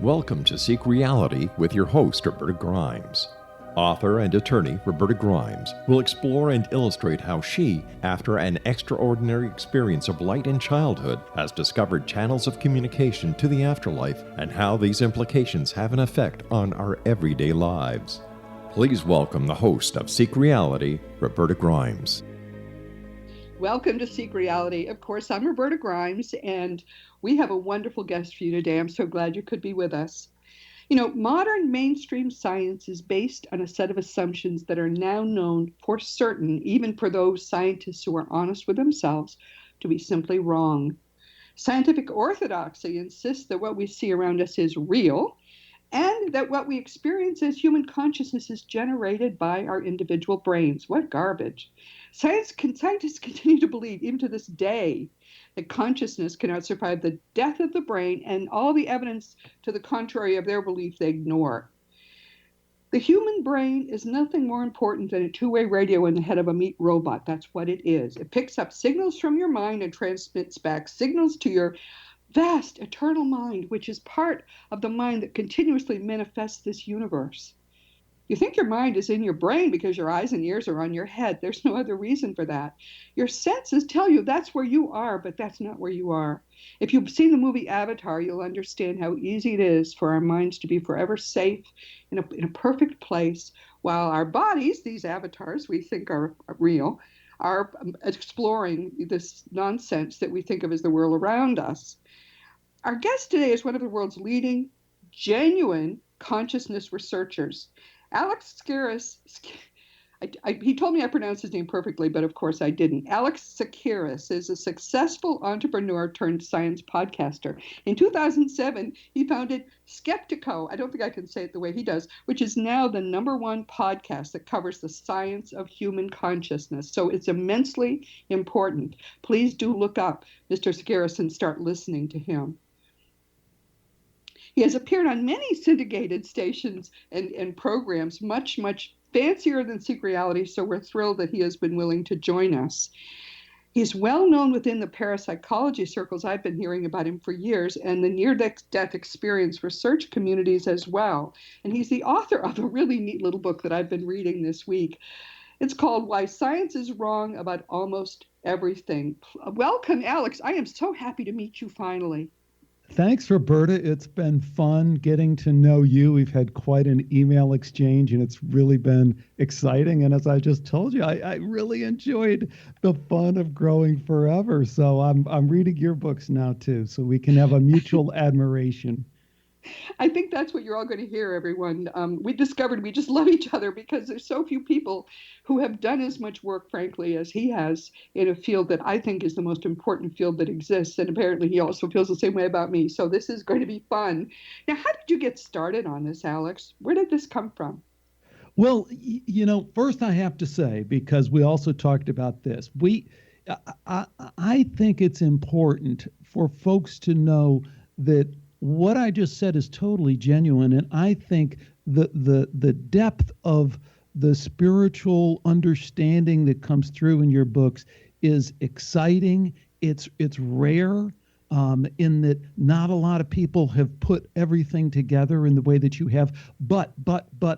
Welcome to Seek Reality with your host, Roberta Grimes. Author and attorney Roberta Grimes will explore and illustrate how she, after an extraordinary experience of light in childhood, has discovered channels of communication to the afterlife and how these implications have an effect on our everyday lives. Please welcome the host of Seek Reality, Roberta Grimes. Welcome to Seek Reality. Of course, I'm Roberta Grimes, and we have a wonderful guest for you today. I'm so glad you could be with us. You know, modern mainstream science is based on a set of assumptions that are now known for certain, even for those scientists who are honest with themselves, to be simply wrong. Scientific orthodoxy insists that what we see around us is real, and that what we experience as human consciousness is generated by our individual brains. What garbage. Scientists continue to believe, even to this day, that consciousness cannot survive the death of the brain, and all the evidence to the contrary of their belief they ignore. The human brain is nothing more important than a two-way radio in the head of a meat robot. That's what it is. It picks up signals from your mind and transmits back signals to your vast eternal mind, which is part of the mind that continuously manifests this universe. You think your mind is in your brain because your eyes and ears are on your head. There's no other reason for that. Your senses tell you that's where you are, but that's not where you are. If you've seen the movie Avatar, you'll understand how easy it is for our minds to be forever safe in a perfect place, while our bodies, these avatars we think are real, are exploring this nonsense that we think of as the world around us. Our guest today is one of the world's leading, genuine consciousness researchers. Alex Tsakiris, he told me I pronounced his name perfectly, but of course I didn't. Alex Tsakiris is a successful entrepreneur turned science podcaster. In 2007, he founded Skeptico, I don't think I can say it the way he does, which is now the #1 podcast that covers the science of human consciousness. So it's immensely important. Please do look up Mr. Tsakiris and start listening to him. He has appeared on many syndicated stations and programs, much, much fancier than Seek Reality, so we're thrilled that he has been willing to join us. He's well known within the parapsychology circles. I've been hearing about him for years, and the near-death experience research communities as well. And he's the author of a really neat little book that I've been reading this week. It's called Why Science is Wrong About Almost Everything. Welcome, Alex. I am so happy to meet you finally. Thanks, Roberta. It's been fun getting to know you. We've had quite an email exchange, and it's really been exciting. And as I just told you, I really enjoyed the fun of growing forever. So I'm reading your books now, too, so we can have a mutual admiration. I think that's what you're all going to hear, everyone. We discovered we just love each other because there's so few people who have done as much work, frankly, as he has in a field that I think is the most important field that exists. And apparently he also feels the same way about me. So this is going to be fun. Now, how did you get started on this, Alex? Where did this come from? Well, first I have to say, because we also talked about this, I think it's important for folks to know that what I just said is totally genuine, and I think the depth of the spiritual understanding that comes through in your books is exciting. It's rare in that not a lot of people have put everything together in the way that you have. But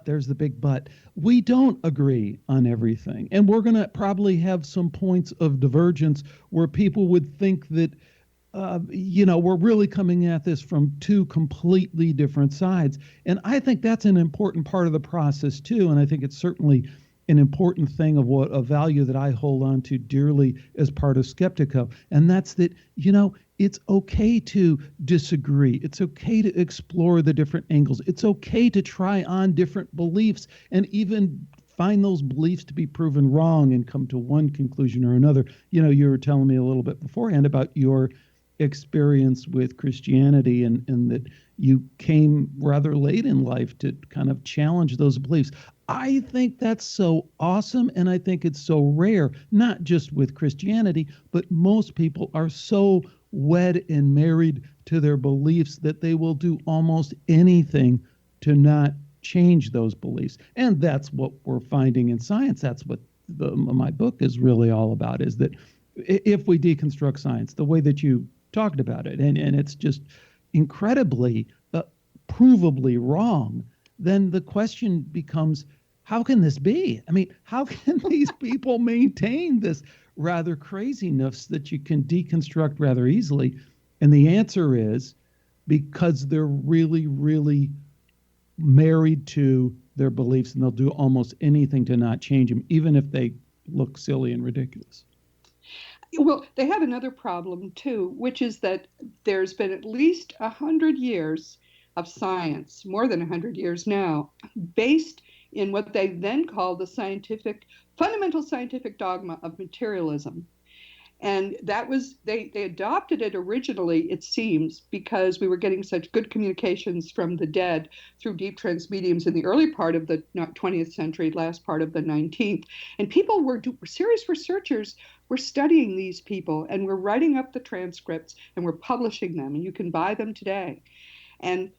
there's the big but. We don't agree on everything, and we're going to probably have some points of divergence where people would think that we're really coming at this from two completely different sides. And I think that's an important part of the process, too. And I think it's certainly an important thing of what a value that I hold on to dearly as part of Skeptico. And that's that, it's okay to disagree. It's okay to explore the different angles. It's okay to try on different beliefs and even find those beliefs to be proven wrong and come to one conclusion or another. You were telling me a little bit beforehand about your experience with Christianity and that you came rather late in life to kind of challenge those beliefs. I think that's so awesome, and I think it's so rare, not just with Christianity, but most people are so wed and married to their beliefs that they will do almost anything to not change those beliefs. And that's what we're finding in science. That's what my book is really all about, is that if we deconstruct science the way that you talked about it, and it's just incredibly provably wrong, then the question becomes, how can this be? I mean, how can these people maintain this rather craziness that you can deconstruct rather easily? And the answer is because they're really, really married to their beliefs, and they'll do almost anything to not change them, even if they look silly and ridiculous. Well, they have another problem too, which is that there's been at least 100 years of science, more than 100 years now, based in what they then called the fundamental scientific dogma of materialism. And that was, they adopted it originally, it seems, because we were getting such good communications from the dead through deep trance mediums in the early part of the 20th century, last part of the 19th. And people serious researchers were studying these people and were writing up the transcripts and were publishing them, and you can buy them today. And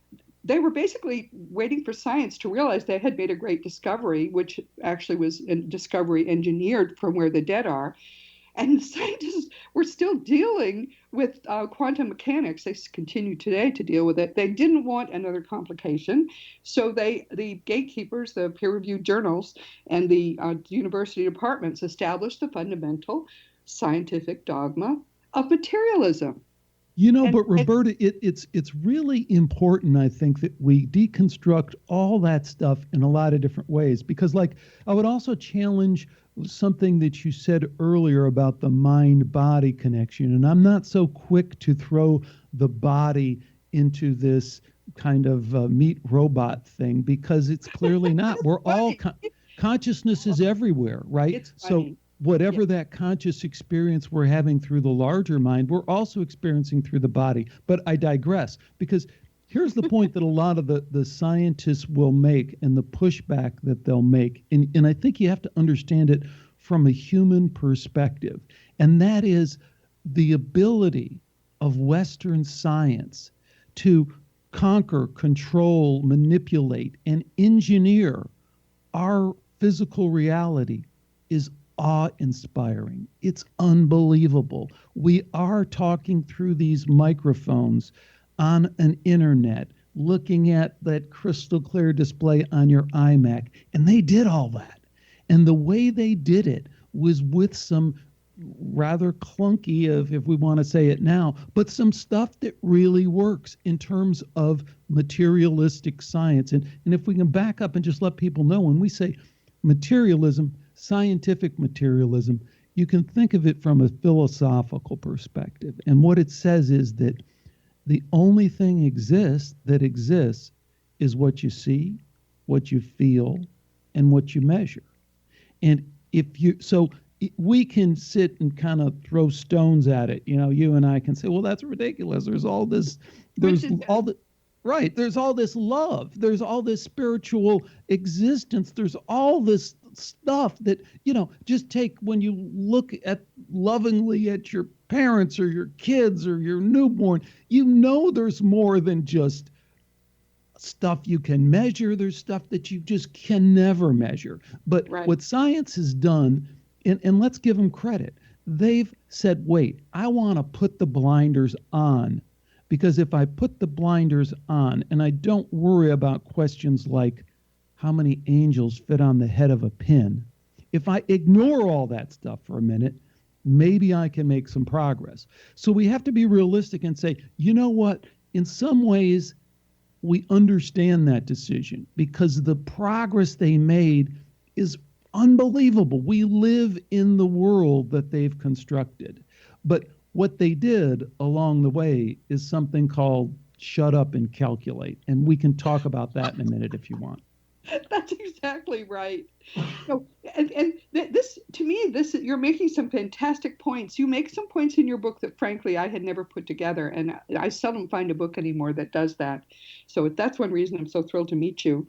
they were basically waiting for science to realize they had made a great discovery, which actually was a discovery engineered from where the dead are. And scientists were still dealing with quantum mechanics. They continue today to deal with it. They didn't want another complication. So the gatekeepers, the peer-reviewed journals, and the university departments established the fundamental scientific dogma of materialism. But Roberta, it's really important, I think, that we deconstruct all that stuff in a lot of different ways. Because, like, I would also challenge something that you said earlier about the mind-body connection. And I'm not so quick to throw the body into this kind of meat robot thing, because it's clearly not. We're all consciousness is everywhere, right? So whatever that conscious experience we're having through the larger mind, we're also experiencing through the body. But I digress, because here's the point that a lot of the scientists will make, and the pushback that they'll make. And I think you have to understand it from a human perspective. And that is the ability of Western science to conquer, control, manipulate, and engineer our physical reality is awe-inspiring. It's unbelievable. We are talking through these microphones on an internet, looking at that crystal clear display on your iMac, and they did all that. And the way they did it was with some rather clunky, if we want to say it now, but some stuff that really works in terms of materialistic science. And if we can back up and just let people know, when we say materialism, scientific materialism, you can think of it from a philosophical perspective. And what it says is that the only thing that exists is what you see, what you feel, and what you measure. And we can sit and kind of throw stones at it. You and I can say, well, that's ridiculous. There's all this love. There's all this spiritual existence. There's all this stuff that, just take when you look at lovingly at your parents or your kids or your newborn, there's more than just stuff you can measure. There's stuff that you just can never measure. But what science has done, and let's give them credit, they've said, wait, I want to put the blinders on, because if I put the blinders on and I don't worry about questions like how many angels fit on the head of a pin, if I ignore all that stuff for a minute, maybe I can make some progress. So we have to be realistic and say, you know what? In some ways, we understand that decision, because the progress they made is unbelievable. We live in the world that they've constructed. But what they did along the way is something called shut up and calculate. And we can talk about that in a minute if you want. That's exactly right. And this, to me, you're making some fantastic points. You make some points in your book that, frankly, I had never put together, and I seldom find a book anymore that does that. So that's one reason I'm so thrilled to meet you.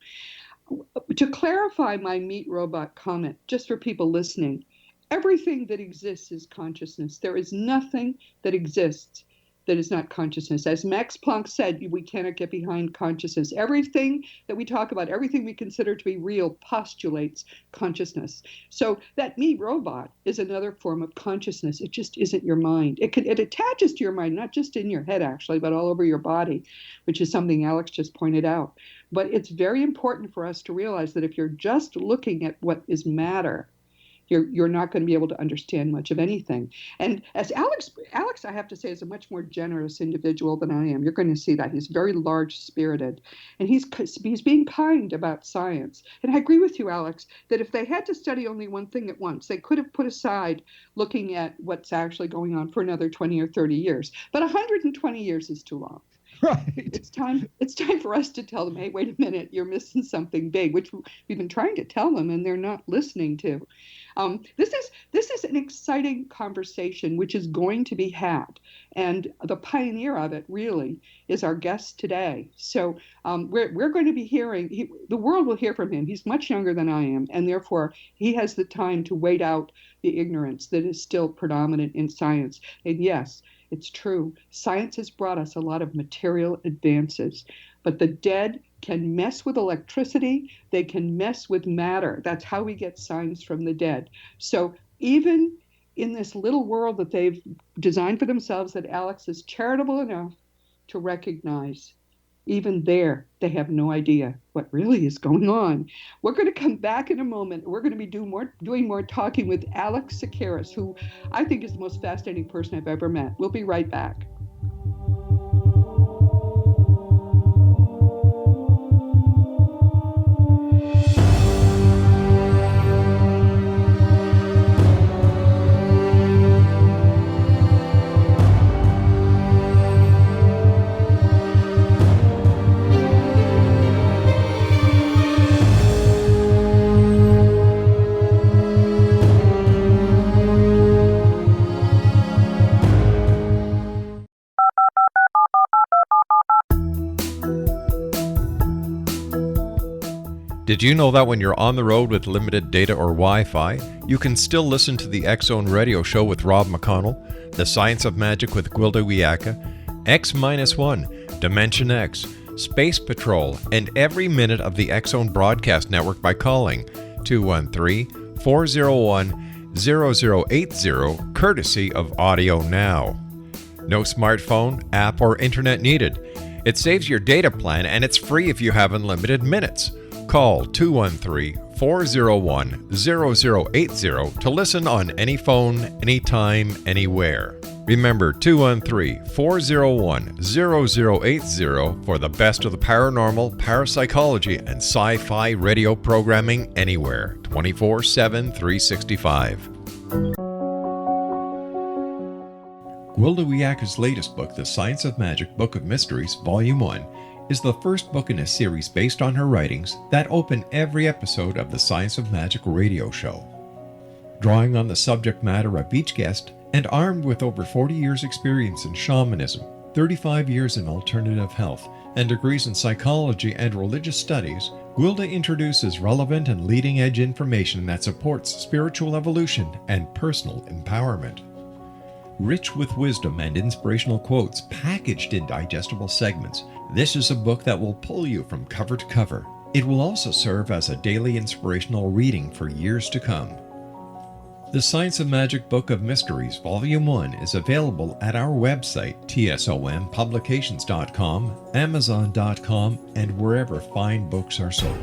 To clarify my meat robot comment, just for people listening, everything that exists is consciousness. There is nothing that exists that is not consciousness. As Max Planck said, we cannot get behind consciousness. Everything that we talk about, everything we consider to be real, postulates consciousness. So that me robot is another form of consciousness. It just isn't your mind. It attaches to your mind, not just in your head actually, but all over your body, which is something Alex just pointed out. But it's very important for us to realize that if you're just looking at what is matter, you're not going to be able to understand much of anything. And as Alex, I have to say, is a much more generous individual than I am. You're going to see that. He's very large-spirited, and he's being kind about science. And I agree with you, Alex, that if they had to study only one thing at once, they could have put aside looking at what's actually going on for another 20 or 30 years. But 120 years is too long. Right. It's time for us to tell them, hey, wait a minute, you're missing something big, which we've been trying to tell them, and they're not listening to. This is an exciting conversation which is going to be had, and the pioneer of it really is our guest today. So we're going to be hearing, the world will hear from him. He's much younger than I am, and therefore he has the time to wait out the ignorance that is still predominant in science. And yes, it's true. Science has brought us a lot of material advances, but the dead can mess with electricity. They can mess with matter. That's how we get signs from the dead. So even in this little world that they've designed for themselves, that Alex is charitable enough to recognize, even there, they have no idea what really is going on. We're going to come back in a moment. We're going to be doing more talking with Alex Tsakiris, who I think is the most fascinating person I've ever met. We'll be right back. Did you know that when you're on the road with limited data or Wi-Fi, you can still listen to the X-Zone Radio Show with Rob McConnell, The Science of Magic with Gwilda Wiyaka, X-1, Dimension X, Space Patrol, and every minute of the X-Zone Broadcast Network by calling 213-401-0080, courtesy of Audio Now. No smartphone, app, or internet needed. It saves your data plan, and it's free if you have unlimited minutes. Call 213-401-0080 to listen on any phone, anytime, anywhere. Remember 213-401-0080 for the best of the paranormal, parapsychology, and sci-fi radio programming anywhere, 24/7, 365. Gwilda Wiyaka's latest book, The Science of Magic, Book of Mysteries, Volume 1, is the first book in a series based on her writings that open every episode of the Science of Magic radio show. Drawing on the subject matter of each guest, and armed with over 40 years' experience in shamanism, 35 years in alternative health, and degrees in psychology and religious studies, Gwilda introduces relevant and leading-edge information that supports spiritual evolution and personal empowerment. Rich with wisdom and inspirational quotes packaged in digestible segments, this is a book that will pull you from cover to cover. It will also serve as a daily inspirational reading for years to come. The Science of Magic Book of Mysteries, Volume 1 is available at our website, tsompublications.com, amazon.com, and wherever fine books are sold.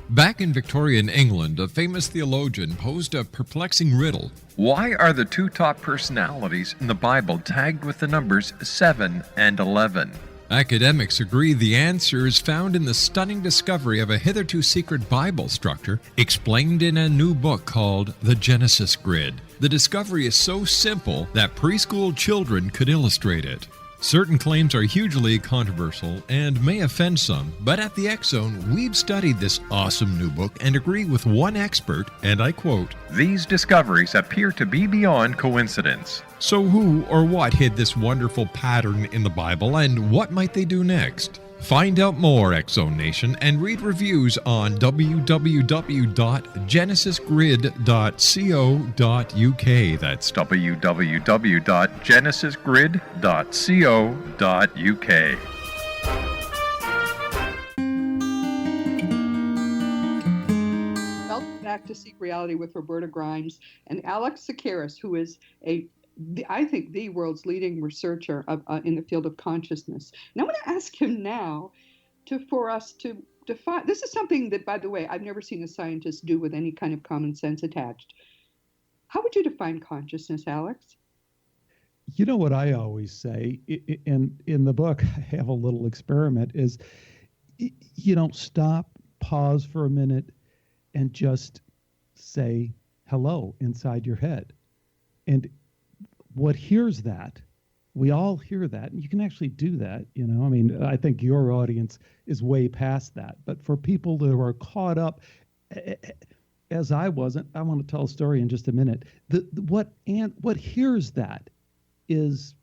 Back in Victorian England, a famous theologian posed a perplexing riddle. Why are the two top personalities in the Bible tagged with the numbers 7 and 11? Academics agree the answer is found in the stunning discovery of a hitherto secret Bible structure explained in a new book called The Genesis Grid. The discovery is so simple that preschool children could illustrate it. Certain claims are hugely controversial and may offend some, but at the X-Zone, we've studied this awesome new book and agree with one expert, and I quote, "These discoveries appear to be beyond coincidence." So who or what hid this wonderful pattern in the Bible, and what might they do next? Find out more, Exo Nation, and read reviews on www.genesisgrid.co.uk. That's www.genesisgrid.co.uk. Welcome back to Seek Reality with Roberta Grimes and Alex Tsakiris, who is I think, the world's leading researcher in the field of consciousness. And I want to ask him now for us to define. This is something that, by the way, I've never seen a scientist do with any kind of common sense attached. How would you define consciousness, Alex? You know what I always say, and in the book, I have a little experiment, is, stop, pause for a minute, and just say hello inside your head. And what hears that, we all hear that, and you can actually do that. I think your audience is way past that. But for people that are caught up, as I wasn't, I want to tell a story in just a minute. What hears that is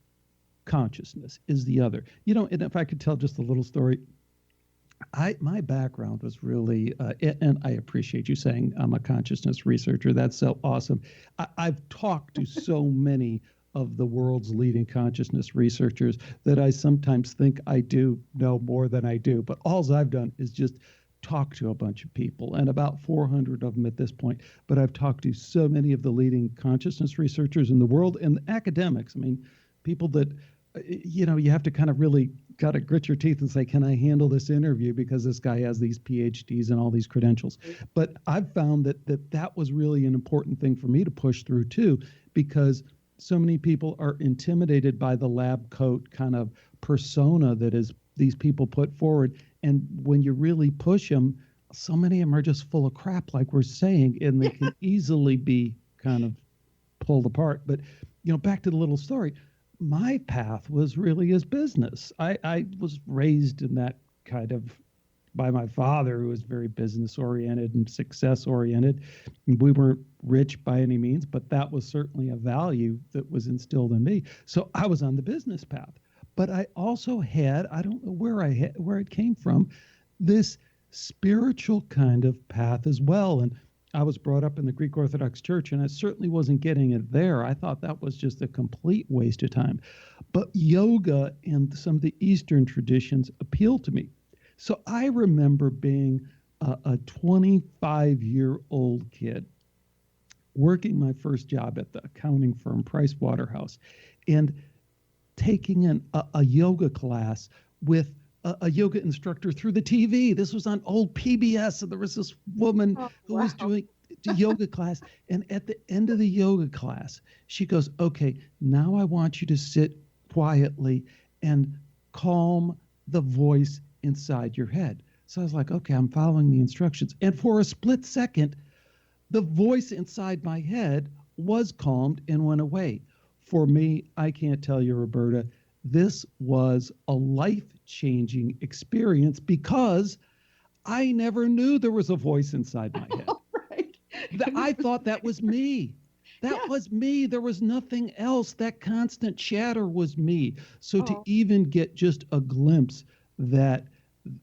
consciousness, is the other. And if I could tell just a little story, my background was really, and I appreciate you saying I'm a consciousness researcher. That's so awesome. I've talked to so many of the world's leading consciousness researchers that I sometimes think I do know more than I do. But all I've done is just talk to a bunch of people, and about 400 of them at this point. But I've talked to so many of the leading consciousness researchers in the world and academics. People that, you have to kind of really got to grit your teeth and say, can I handle this interview? Because this guy has these PhDs and all these credentials. But I've found that was really an important thing for me to push through too, because so many people are intimidated by the lab coat kind of persona that is these people put forward. And when you really push them, so many of them are just full of crap, like we're saying, and they can easily be kind of pulled apart. But, back to the little story, my path was really as business. I was raised in that kind of by my father, who was very business oriented and success oriented. We weren't rich by any means, but that was certainly a value that was instilled in me. So I was on the business path. But I also had, I don't know where it came from, this spiritual kind of path as well. And I was brought up in the Greek Orthodox Church, and I certainly wasn't getting it there. I thought that was just a complete waste of time. But yoga and some of the Eastern traditions appealed to me. So I remember being a 25-year-old kid working my first job at the accounting firm Price Waterhouse and taking a yoga class with a yoga instructor through the TV. This was on old PBS, and there was this woman who was doing the yoga class. And at the end of the yoga class, she goes, okay, now I want you to sit quietly and calm the voice inside your head. So I was like, okay, I'm following the instructions. And for a split second, the voice inside my head was calmed and went away. For me, I can't tell you, Roberta, this was a life-changing experience because I never knew there was a voice inside my head. Right. I thought that was me. That was me. There was nothing else. That constant chatter was me. So to even get just a glimpse that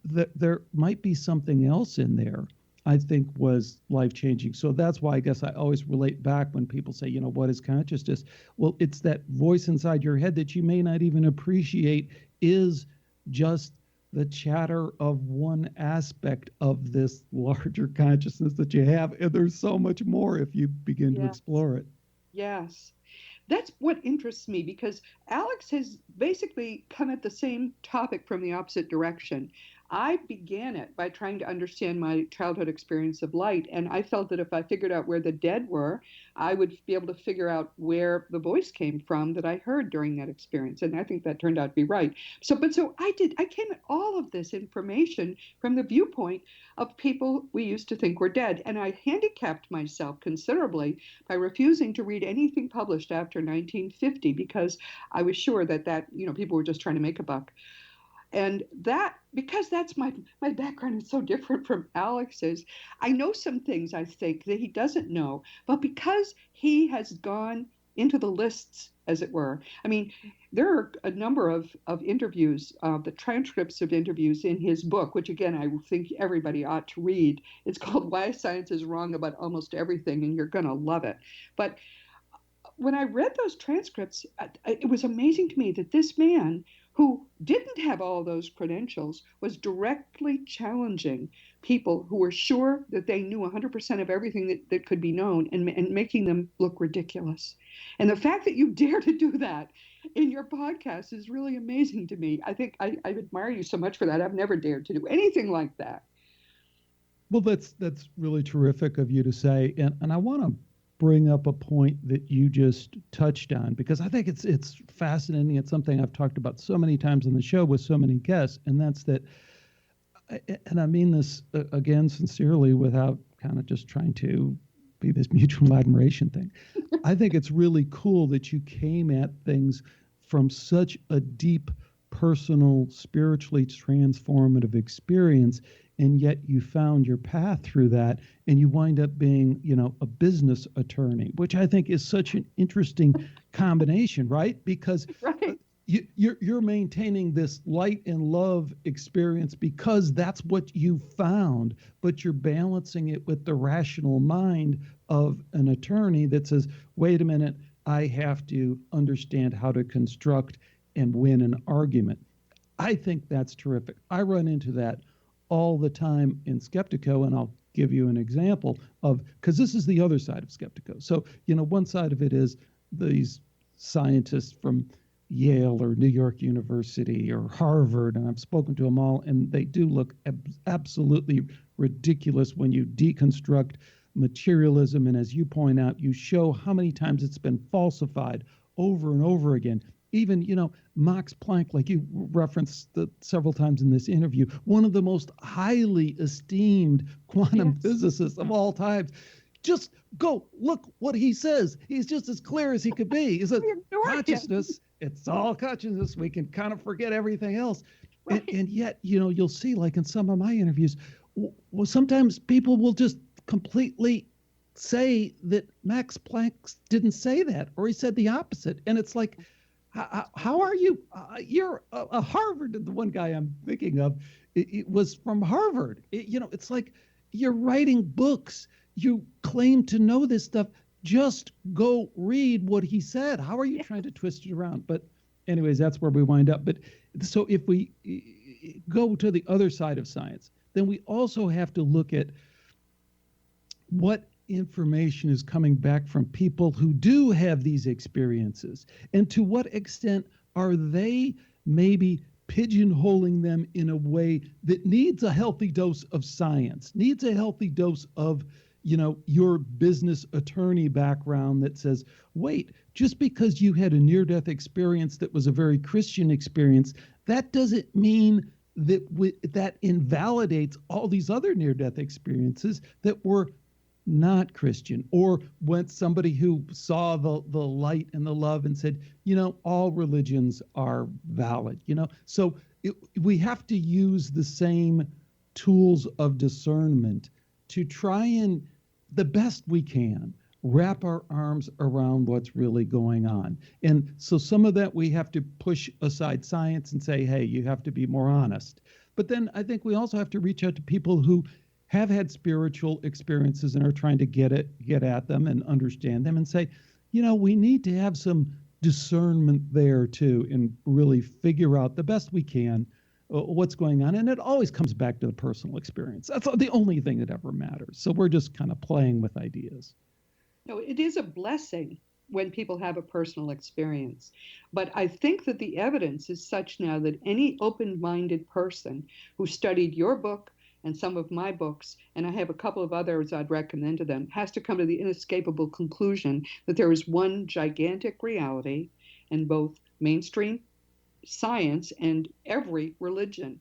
there might be something else in there, I think was life-changing. So that's why I guess I always relate back when people say, what is consciousness? Well, it's that voice inside your head that you may not even appreciate is just the chatter of one aspect of this larger consciousness that you have. And there's so much more if you begin to explore it. Yes. That's what interests me, because Alex has basically come at the same topic from the opposite direction. I began it by trying to understand my childhood experience of light, and I felt that if I figured out where the dead were, I would be able to figure out where the voice came from that I heard during that experience, and I think that turned out to be right. So I came at all of this information from the viewpoint of people we used to think were dead, and I handicapped myself considerably by refusing to read anything published after 1950 because I was sure that people were just trying to make a buck. And because that's my background is so different from Alex's, I know some things I think that he doesn't know, but because he has gone into the lists, as it were. I mean, there are a number of interviews, the transcripts of interviews in his book, which again, I think everybody ought to read. It's called Why Science is Wrong About Almost Everything, and you're going to love it. But when I read those transcripts, it was amazing to me that this man who didn't have all those credentials was directly challenging people who were sure that they knew 100% of everything that could be known, and making them look ridiculous. And the fact that you dare to do that in your podcast is really amazing to me. I think I admire you so much for that. I've never dared to do anything like that. Well, that's really terrific of you to say. And I want to bring up a point that you just touched on, because I think it's fascinating. It's something I've talked about so many times on the show with so many guests, and that's that, and I mean this again sincerely without kind of just trying to be this mutual admiration thing. I think it's really cool that you came at things from such a deep, personal, spiritually transformative experience, and yet you found your path through that, and you wind up being, a business attorney, which I think is such an interesting combination, right? Because Right. you're maintaining this light and love experience because that's what you found, but you're balancing it with the rational mind of an attorney that says, wait a minute, I have to understand how to construct and win an argument. I think that's terrific. I run into that all the time in Skeptico, and I'll give you an example of, because this is the other side of Skeptico. So, one side of it is these scientists from Yale or New York University or Harvard, and I've spoken to them all, and they do look absolutely ridiculous when you deconstruct materialism. And as you point out, you show how many times it's been falsified over and over again. Even, Max Planck, like you referenced several times in this interview, one of the most highly esteemed quantum physicists of all times. Just go look what he says. He's just as clear as he could be. He says, consciousness, it's all consciousness. We can kind of forget everything else. Right. And yet, you'll see, like in some of my interviews, well, sometimes people will just completely say that Max Planck didn't say that, or he said the opposite. And it's like, how are you? You're a Harvard. The one guy I'm thinking of, it was from Harvard. It's like you're writing books. You claim to know this stuff. Just go read what he said. How are you trying to twist it around? But anyways, that's where we wind up. But so if we go to the other side of science, then we also have to look at what information is coming back from people who do have these experiences, and to what extent are they maybe pigeonholing them in a way that needs a healthy dose of science, needs a healthy dose of, your business attorney background that says, wait, just because you had a near-death experience that was a very Christian experience, that doesn't mean that that invalidates all these other near-death experiences that were not Christian, or when somebody who saw the light and the love and said, all religions are valid, so we have to use the same tools of discernment to try and, the best we can, wrap our arms around what's really going on. And so some of that we have to push aside science and say, hey, you have to be more honest. But then I think we also have to reach out to people who have had spiritual experiences and are trying to get at them and understand them and say, we need to have some discernment there too, and really figure out the best we can what's going on. And it always comes back to the personal experience. That's the only thing that ever matters. So we're just kind of playing with ideas. No, it is a blessing when people have a personal experience. But I think that the evidence is such now that any open-minded person who studied your book and some of my books, and I have a couple of others I'd recommend to them, has to come to the inescapable conclusion that there is one gigantic reality, and both mainstream science and every religion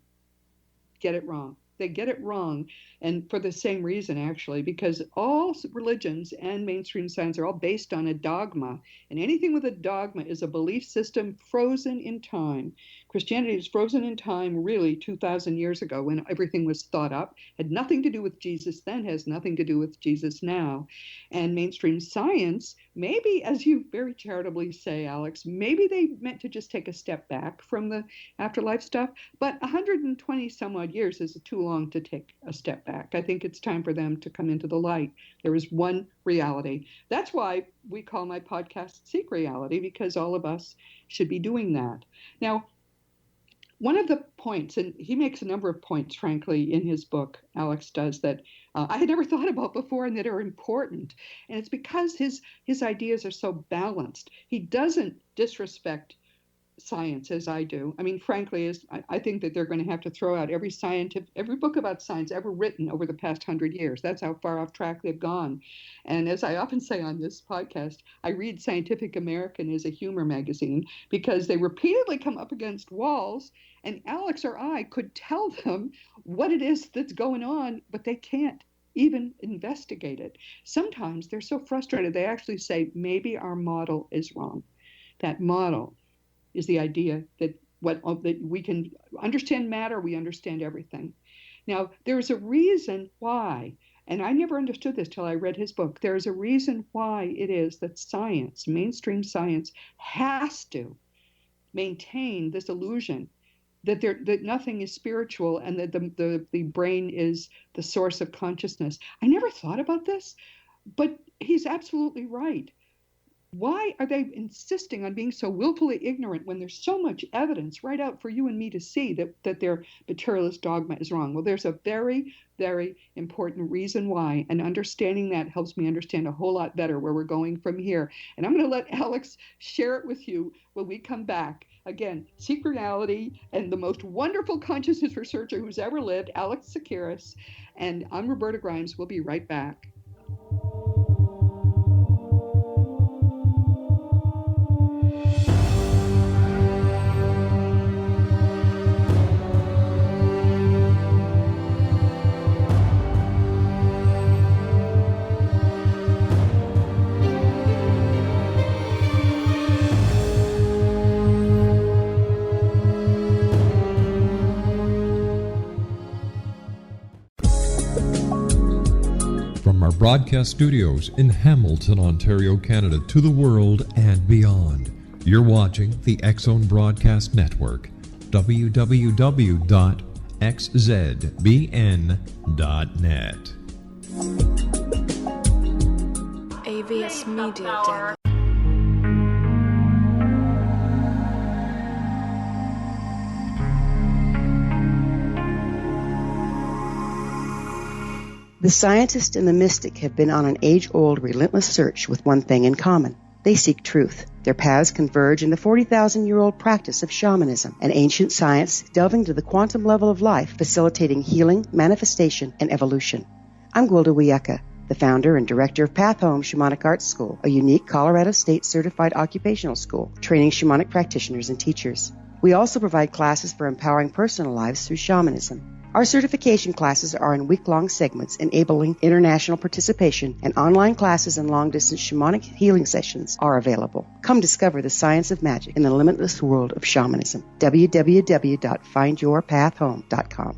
get it wrong. they get it wrong. And for the same reason, actually, because all religions and mainstream science are all based on a dogma. And anything with a dogma is a belief system frozen in time. Christianity is frozen in time, really, 2,000 years ago when everything was thought up. Had nothing to do with Jesus then, has nothing to do with Jesus now. And mainstream science, maybe, as you very charitably say, Alex, maybe they meant to just take a step back from the afterlife stuff. But 120 some odd years is too long to take a step back. I think it's time for them to come into the light. There is one reality. That's why we call my podcast Seek Reality, because all of us should be doing that. Now, one of the points, and he makes a number of points, frankly, in his book, Alex does, that I had never thought about before and that are important. And it's because his ideas are so balanced. He doesn't disrespect science as I do. I mean, frankly, I think that they're going to have to throw out every book about science ever written over the past 100 years. That's how far off track they've gone. And as I often say on this podcast, I read Scientific American as a humor magazine because they repeatedly come up against walls, and Alex or I could tell them what it is that's going on, but they can't even investigate it. Sometimes they're so frustrated, they actually say, maybe our model is wrong. That model is the idea that that we can understand matter, we understand everything. Now, there's a reason why, and I never understood this till I read his book. There's a reason why it is that science, mainstream science, has to maintain this illusion that nothing is spiritual and that the brain is the source of consciousness. I never thought about this, but he's absolutely right. Why are they insisting on being so willfully ignorant when there's so much evidence right out for you and me to see that their materialist dogma is wrong? Well, there's a very, very important reason why, and understanding that helps me understand a whole lot better where we're going from here. And I'm going to let Alex share it with you when we come back. Again, Seek Reality and the most wonderful consciousness researcher who's ever lived, Alex Tsakiris. And I'm Roberta Grimes. We'll be right back. From our broadcast studios in Hamilton, Ontario, Canada, to the world and beyond, you're watching the X-Zone Broadcast Network, www.xzbn.net. AVS Media Den. The scientist and the mystic have been on an age-old, relentless search with one thing in common. They seek truth. Their paths converge in the 40,000-year-old practice of shamanism, an ancient science delving to the quantum level of life, facilitating healing, manifestation, and evolution. I'm Gwilda Wiyaka, the founder and director of Path Home Shamanic Arts School, a unique Colorado State certified occupational school, training shamanic practitioners and teachers. We also provide classes for empowering personal lives through shamanism. Our certification classes are in week-long segments enabling international participation, and online classes and long-distance shamanic healing sessions are available. Come discover the science of magic in the limitless world of shamanism. www.findyourpathhome.com.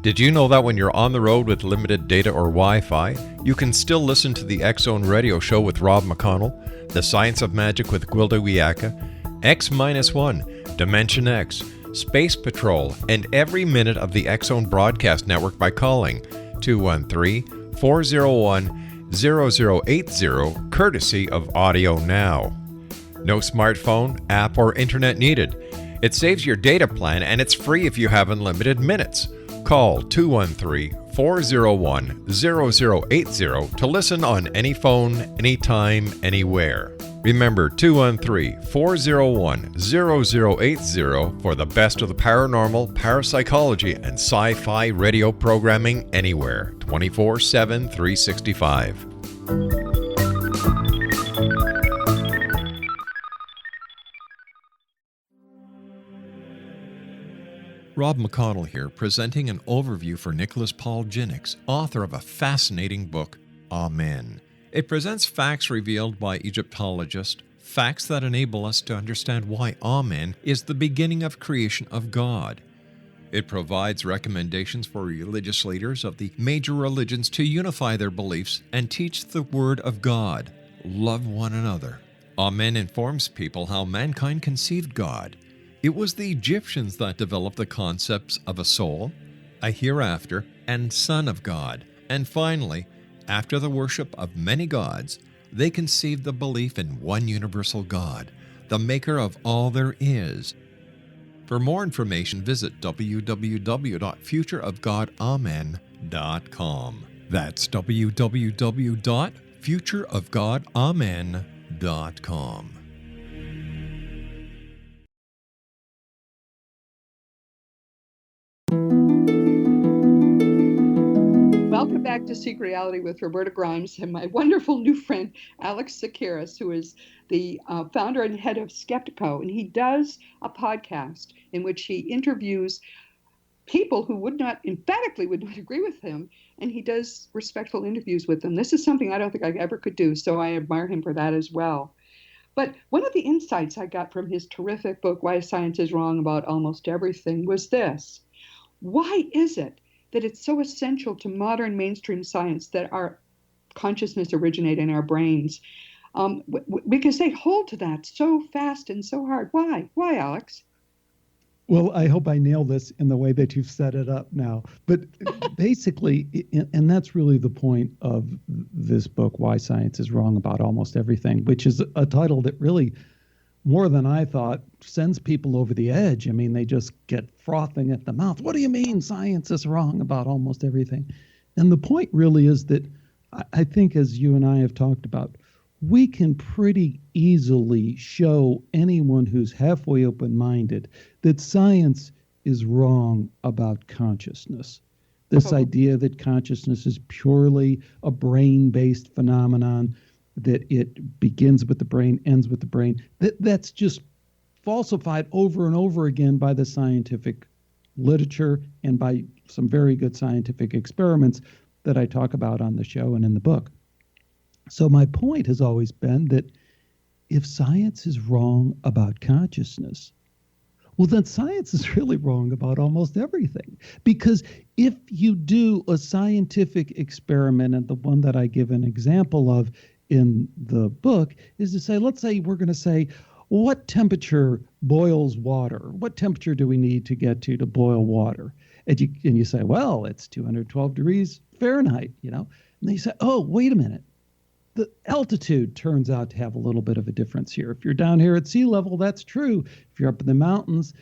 Did you know that when you're on the road with limited data or Wi-Fi, you can still listen to the X-Zone Radio Show with Rob McConnell, The Science of Magic with Gwilda Wiyaka, X-1, Dimension X, Space Patrol, and every minute of the X-Zone Broadcast Network by calling 213-401-0080, courtesy of Audio Now. No smartphone, app, or internet needed. It saves your data plan and it's free if you have unlimited minutes. Call 213-401-0080 to listen on any phone, anytime, anywhere. Remember 213-401-0080 for the best of the paranormal, parapsychology, and sci-fi radio programming anywhere, 24/7, 365. Rob McConnell here, presenting an overview for Nicholas Paul Jennings, author of a fascinating book, Amen. It presents facts revealed by Egyptologists, facts that enable us to understand why Amen is the beginning of creation of God. It provides recommendations for religious leaders of the major religions to unify their beliefs and teach the Word of God. Love one another. Amen informs people how mankind conceived God. It was the Egyptians that developed the concepts of a soul, a hereafter, and Son of God. And finally, after the worship of many gods, they conceived the belief in one universal God, the maker of all there is. For more information, visit www.futureofgodamen.com. That's www.futureofgodamen.com. Welcome back to Seek Reality with Roberta Grimes and my wonderful new friend, Alex Tsakiris, who is the founder and head of Skeptico. And he does a podcast in which he interviews people who emphatically would not agree with him, and he does respectful interviews with them. This is something I don't think I ever could do, so I admire him for that as well. But one of the insights I got from his terrific book, Why Science is Wrong About Almost Everything, was this. Why is it that it's so essential to modern mainstream science that our consciousness originate in our brains? Because they hold to that so fast and so hard. Why? Why, Alex? Well, I hope I nail this in the way that you've set it up now. But basically, and that's really the point of this book, Why Science is Wrong About Almost Everything, which is a title that really, more than I thought, sends people over the edge. I mean, they just get frothing at the mouth. What do you mean science is wrong about almost everything? And the point really is that I think, as you and I have talked about, we can pretty easily show anyone who's halfway open-minded that science is wrong about consciousness. This idea that consciousness is purely a brain-based phenomenon, that it begins with the brain, ends with the brain, that's just falsified over and over again by the scientific literature and by some very good scientific experiments that I talk about on the show and in the book. So my point has always been that if science is wrong about consciousness, well, then science is really wrong about almost everything. Because if you do a scientific experiment, and the one that I give an example of in the book is to say, let's say we're going to say, what temperature boils water? What temperature do we need to get to boil water? And you say, well, it's 212 degrees Fahrenheit, And then you say, oh, wait a minute. The altitude turns out to have a little bit of a difference here. If you're down here at sea level, that's true. If you're up in the mountains,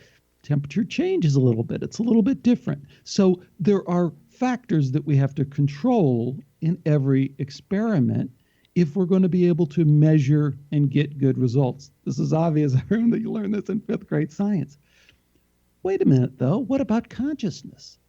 temperature changes a little bit. It's a little bit different. So there are factors that we have to control in every experiment if we're going to be able to measure and get good results. This is obvious. I remember that you learned this in 5th grade science. Wait a minute, though. What about consciousness?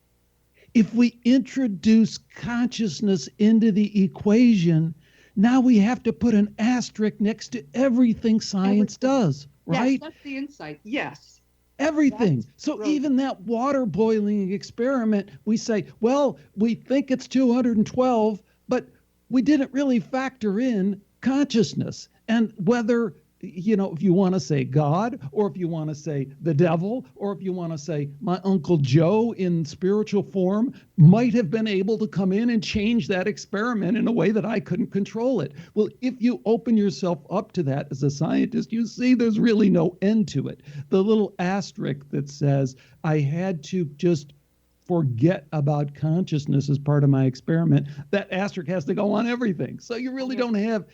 If we introduce consciousness into the equation, now we have to put an asterisk next to everything science does, right? Yes, that's the insight. Yes. Everything. That's so brilliant. Even that water boiling experiment, we say, well, we think it's 212, but we didn't really factor in consciousness and whether, if you want to say God, or if you want to say the devil, or if you want to say my Uncle Joe in spiritual form might have been able to come in and change that experiment in a way that I couldn't control it. Well, if you open yourself up to that as a scientist, you see there's really no end to it. The little asterisk that says I had to just forget about consciousness as part of my experiment, that asterisk has to go on everything. So you really don't have,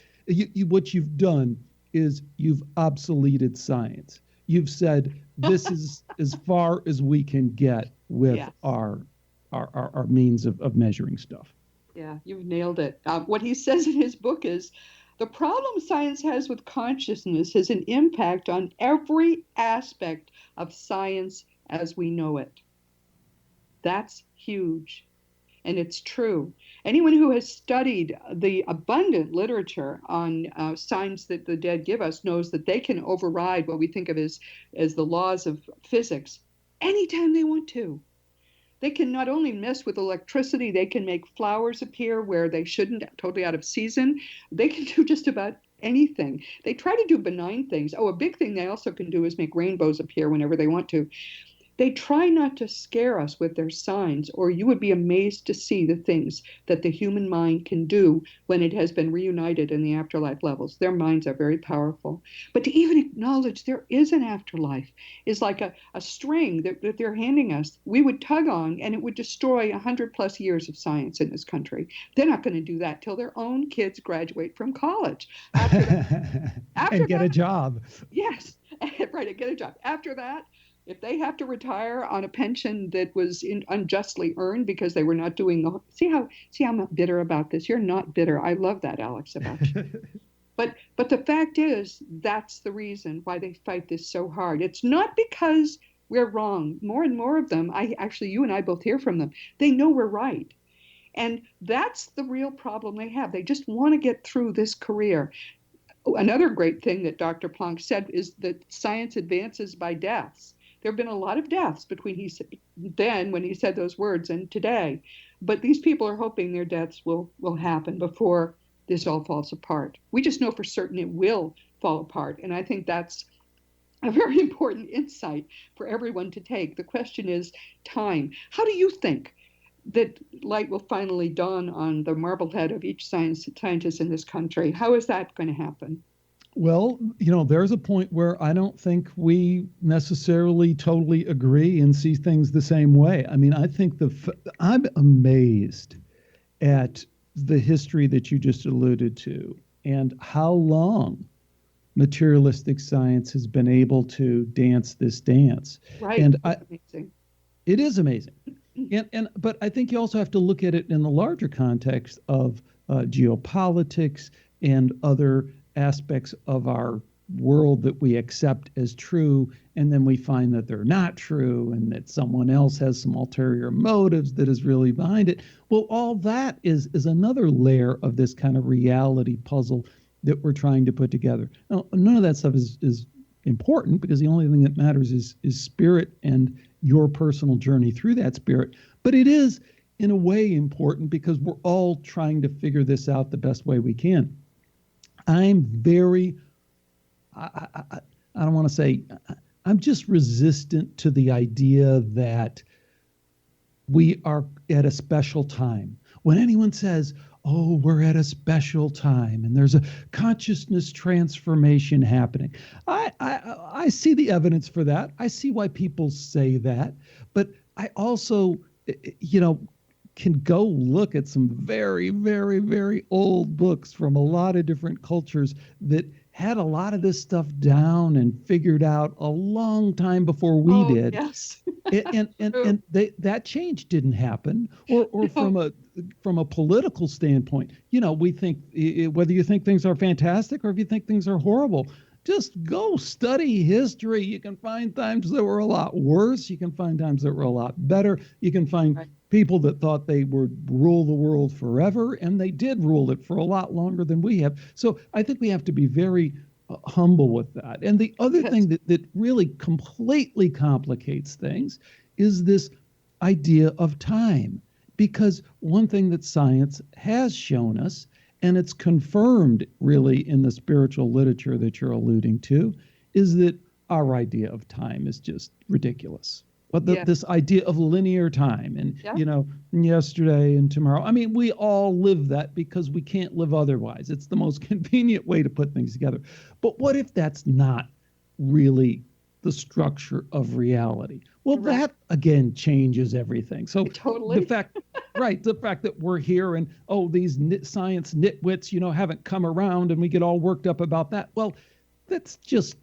what you've done is you've obsoleted science. You've said this is as far as we can get with our means of measuring stuff. Yeah, you've nailed it. What he says in his book is, the problem science has with consciousness has an impact on every aspect of science as we know it. That's huge. And it's true. Anyone who has studied the abundant literature on signs that the dead give us knows that they can override what we think of as the laws of physics anytime they want to. They can not only mess with electricity, they can make flowers appear where they shouldn't, totally out of season. They can do just about anything. They try to do benign things. Oh, a big thing they also can do is make rainbows appear whenever they want to. They try not to scare us with their signs, or you would be amazed to see the things that the human mind can do when it has been reunited in the afterlife levels. Their minds are very powerful. But to even acknowledge there is an afterlife is like a string that they're handing us. We would tug on, and it would destroy 100 plus years of science in this country. They're not going to do that till their own kids graduate from college. And get a job. Yes, right, and get a job. After that, if they have to retire on a pension that was unjustly earned because they were not doing the see how I'm not bitter about this. You're not bitter. I love that, Alex, about you. But the fact is, that's the reason why they fight this so hard. It's not because we're wrong. More and more of them, you and I both hear from them. They know we're right. And that's the real problem they have. They just want to get through this career. Another great thing that Dr. Planck said is that science advances by deaths. There have been a lot of deaths between then when he said those words and today. But these people are hoping their deaths will happen before this all falls apart. We just know for certain it will fall apart. And I think that's a very important insight for everyone to take. The question is time. How do you think that light will finally dawn on the marble head of each scientist in this country? How is that going to happen? Well, there's a point where I don't think we necessarily totally agree and see things the same way. I mean, I think I'm amazed at the history that you just alluded to and how long materialistic science has been able to dance this dance. Right. And amazing. It is amazing. But I think you also have to look at it in the larger context of geopolitics and other aspects of our world that we accept as true, and then we find that they're not true and that someone else has some ulterior motives that is really behind it. Well, all that is another layer of this kind of reality puzzle that we're trying to put together. Now, none of that stuff is important because the only thing that matters is spirit and your personal journey through that spirit. But it is, in a way, important because we're all trying to figure this out the best way we can. I'm very, I don't want to say, I'm just resistant to the idea that we are at a special time. When anyone says, oh, we're at a special time and there's a consciousness transformation happening, I see the evidence for that. I see why people say that. But I also, can go look at some very, very, very old books from a lot of different cultures that had a lot of this stuff down and figured out a long time before we did. Yes. and that change didn't happen. Or no. from a political standpoint, we think whether you think things are fantastic or if you think things are horrible, just go study history. You can find times that were a lot worse. You can find times that were a lot better. You can find people that thought they would rule the world forever, and they did rule it for a lot longer than we have. So I think we have to be very humble with that. And the other thing that really completely complicates things is this idea of time. Because one thing that science has shown us, and it's confirmed really in the spiritual literature that you're alluding to, is that our idea of time is just ridiculous. But this idea of linear time and, yesterday and tomorrow, I mean, we all live that because we can't live otherwise. It's the most convenient way to put things together. But what if that's not really the structure of reality? Well, that again changes everything. So totally. the fact that we're here and these science nitwits, haven't come around and we get all worked up about that. Well, that's just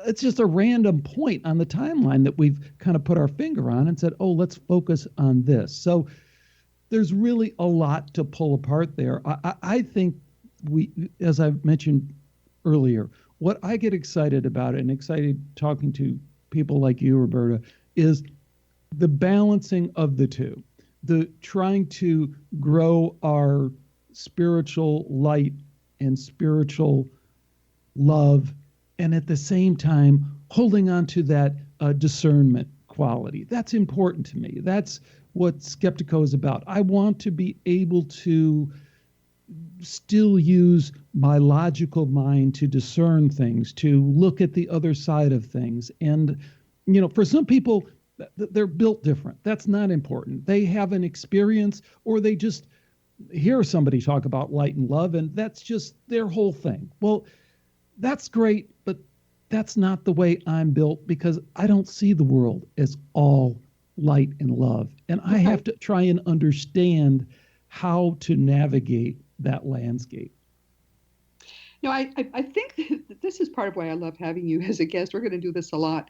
it's just a random point on the timeline that we've kind of put our finger on and said, let's focus on this. So there's really a lot to pull apart there. I think as I've mentioned earlier, what I get excited about and excited talking to people like you, Roberta, is the balancing of the two, the trying to grow our spiritual light and spiritual love, and at the same time holding on to that discernment, quality. That's important to me. That's what Skeptico is about. I want to be able to still use my logical mind to discern things, to look at the other side of things. And, for some people, they're built different. That's not important. They have an experience, or they just hear somebody talk about light and love, and that's just their whole thing. Well, that's great, but that's not the way I'm built, because I don't see the world as all light and love. And I have to try and understand how to navigate that landscape. I think that this is part of why I love having you as a guest. We're going to do this a lot.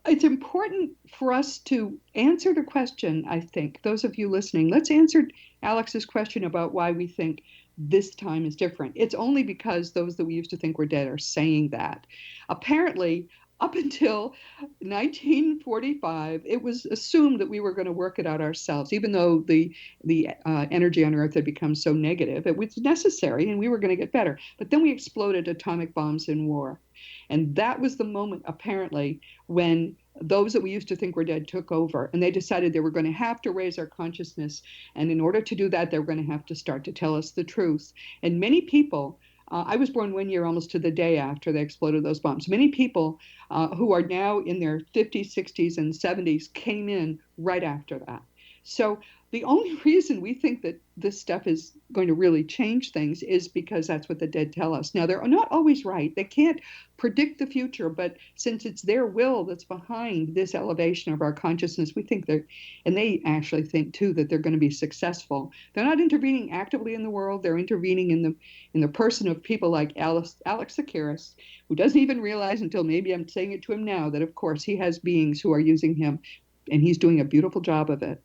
It's important for us to answer the question, I think. Those of you listening, let's answer Alex's question about why we think this time is different. It's only because those that we used to think were dead are saying that. Apparently, up until 1945, it was assumed that we were going to work it out ourselves, even though the energy on Earth had become so negative. It was necessary, and we were going to get better. But then we exploded atomic bombs in war. And that was the moment, apparently, when those that we used to think were dead took over. And they decided they were going to have to raise our consciousness. And in order to do that, they were going to have to start to tell us the truth. And many people... I was born 1 year almost to the day after they exploded those bombs. Many people who are now in their 50s, 60s, and 70s came in right after that. So the only reason we think that this stuff is going to really change things is because that's what the dead tell us. Now, they're not always right. They can't predict the future, but since it's their will that's behind this elevation of our consciousness, we think and they actually think too, that they're going to be successful. They're not intervening actively in the world. They're intervening in the person of people like Alex Tsakiris, who doesn't even realize until maybe I'm saying it to him now that, of course, he has beings who are using him, and he's doing a beautiful job of it.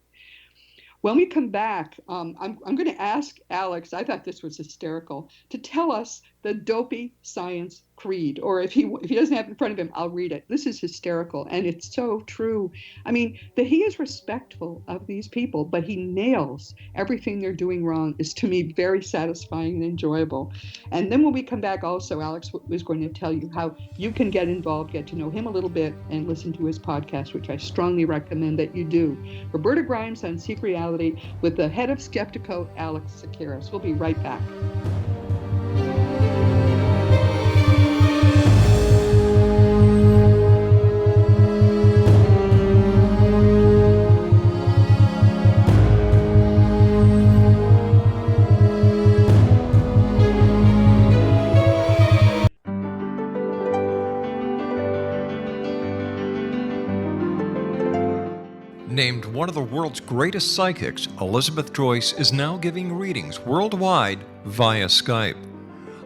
When we come back, I'm going to ask Alex, I thought this was hysterical, to tell us the dopey science creed. Or if he doesn't have it in front of him, I'll read it. This is hysterical, and it's so true. I mean, that he is respectful of these people, but he nails everything they're doing wrong is, to me, very satisfying and enjoyable. And then when we come back also, Alex is going to tell you how you can get involved, get to know him a little bit, and listen to his podcast, which I strongly recommend that you do. Roberta Grimes on Seek Reality with the head of Skeptico, Alex Tsakiris. We'll be right back. Named one of the world's greatest psychics, Elizabeth Joyce is now giving readings worldwide via Skype.